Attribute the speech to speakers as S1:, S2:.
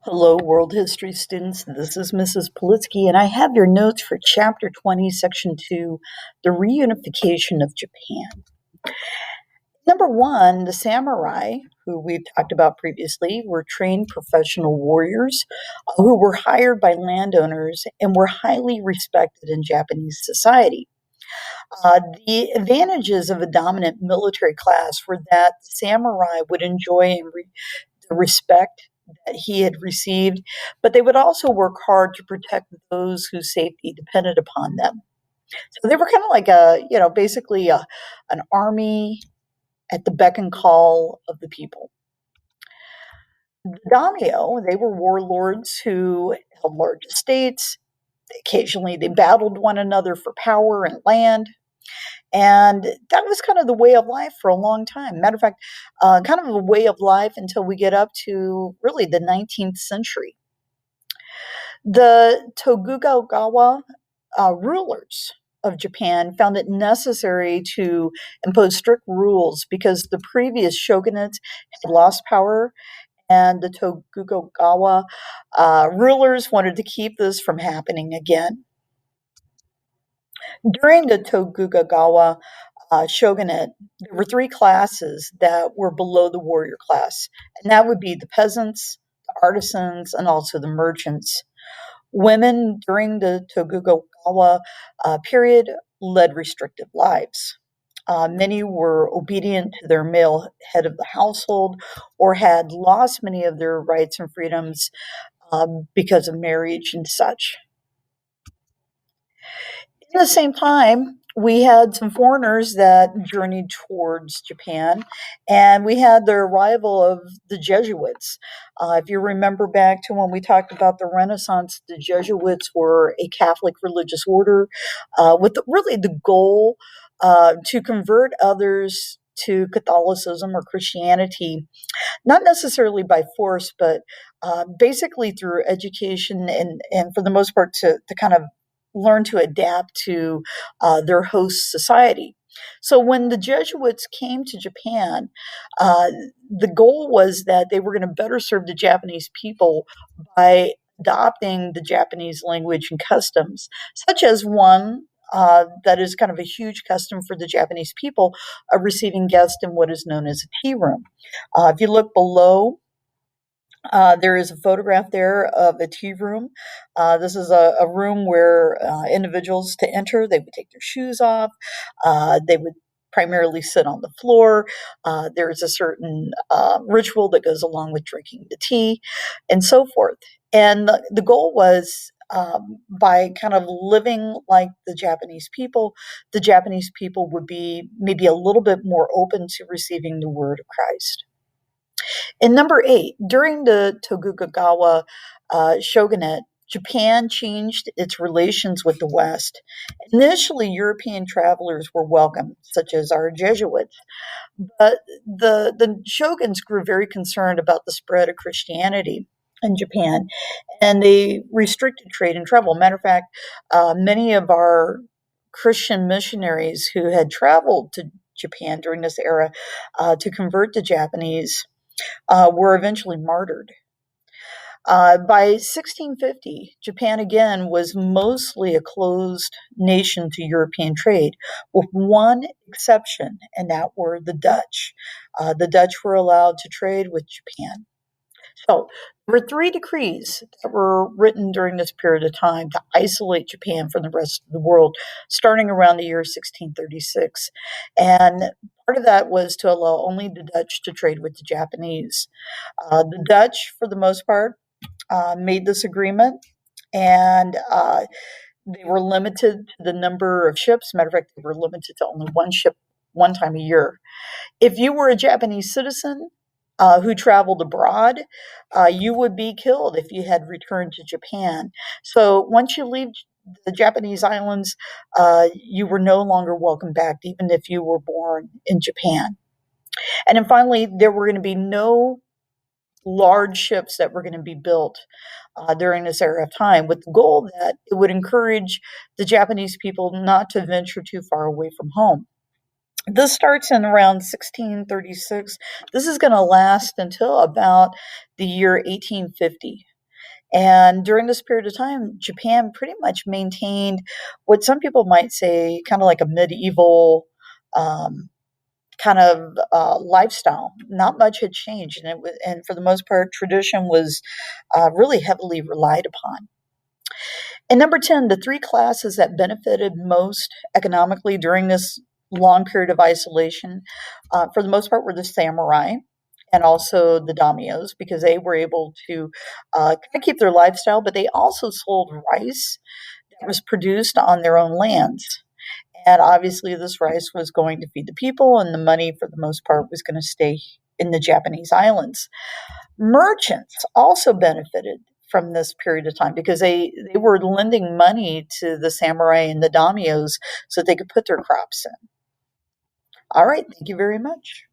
S1: Hello, world history students. This is Mrs. Politsky, and I have your notes for Chapter 20, Section 2, The Reunification of Japan. Number one, the samurai, who we've talked about previously, were trained professional warriors who were hired by landowners and were highly respected in Japanese society. The advantages of a dominant military class were that samurai would enjoy the respect that he had received, but they would also work hard to protect those whose safety depended upon them. So they were kind of like basically an army at the beck and call of the people. The daimyo, they were warlords who held large estates. Occasionally, they battled one another for power and land. And that was kind of the way of life for a long time. Matter of fact, kind of a way of life until we get up to really the 19th century. The Tokugawa rulers of Japan found it necessary to impose strict rules because the previous shogunates had lost power, and the Tokugawa rulers wanted to keep this from happening again. During the Tokugawa shogunate, there were three classes that were below the warrior class, and that would be the peasants, the artisans, and also the merchants. Women during the Tokugawa period led restrictive lives. Many were obedient to their male head of the household or had lost many of their rights and freedoms because of marriage and such. At the same time, we had some foreigners that journeyed towards Japan, and we had the arrival of the Jesuits. If you remember back to when we talked about the Renaissance, the Jesuits were a Catholic religious order with really the goal to convert others to Catholicism or Christianity, not necessarily by force, but basically through education and for the most part, to kind of learn to adapt to their host society. So when the Jesuits came to Japan, uh, the goal was that they were going to better serve the Japanese people by adopting the Japanese language and customs, such as one that is kind of a huge custom for the Japanese people of receiving guests in what is known as a tea room. If you look below, there is a photograph there of a tea room. This is a room where individuals to enter, they would take their shoes off. They would primarily sit on the floor. There's a certain ritual that goes along with drinking the tea and so forth. And the goal was by kind of living like the Japanese people would be maybe a little bit more open to receiving the word of Christ. And number eight, during the Tokugawa shogunate, Japan changed its relations with the West. Initially, European travelers were welcome, such as our Jesuits, but the shoguns grew very concerned about the spread of Christianity in Japan, and they restricted trade and travel. Matter of fact, many of our Christian missionaries who had traveled to Japan during this era to convert to Japanese were eventually martyred. By 1650, Japan again was mostly a closed nation to European trade, with one exception, and that were the Dutch. The Dutch were allowed to trade with Japan. So there were three decrees that were written during this period of time to isolate Japan from the rest of the world, starting around the year 1636. And part of that was to allow only the Dutch to trade with the Japanese. The Dutch, for the most part, made this agreement, and they were limited to the number of ships. Matter of fact, they were limited to only one ship one time a year. If you were a Japanese citizen who traveled abroad, you would be killed if you had returned to Japan. So once you leave the Japanese islands, you were no longer welcome back, even if you were born in Japan. And then finally, there were going to be no large ships that were going to be built during this era of time, with the goal that it would encourage the Japanese people not to venture too far away from home. This starts in around 1636. This is going to last until about the year 1850. And during this period of time, Japan pretty much maintained what some people might say kind of like a medieval um, kind of lifestyle. Not much had changed, and and for the most part, tradition was really heavily relied upon. And number 10, the three classes that benefited most economically during this long period of isolation, for the most part, were the samurai and also the daimyos, because they were able to kind of keep their lifestyle, but they also sold rice that was produced on their own lands. And obviously, this rice was going to feed the people, and the money, for the most part, was going to stay in the Japanese islands. Merchants also benefited from this period of time because they were lending money to the samurai and the daimyos so they could put their crops in. All right, thank you very much.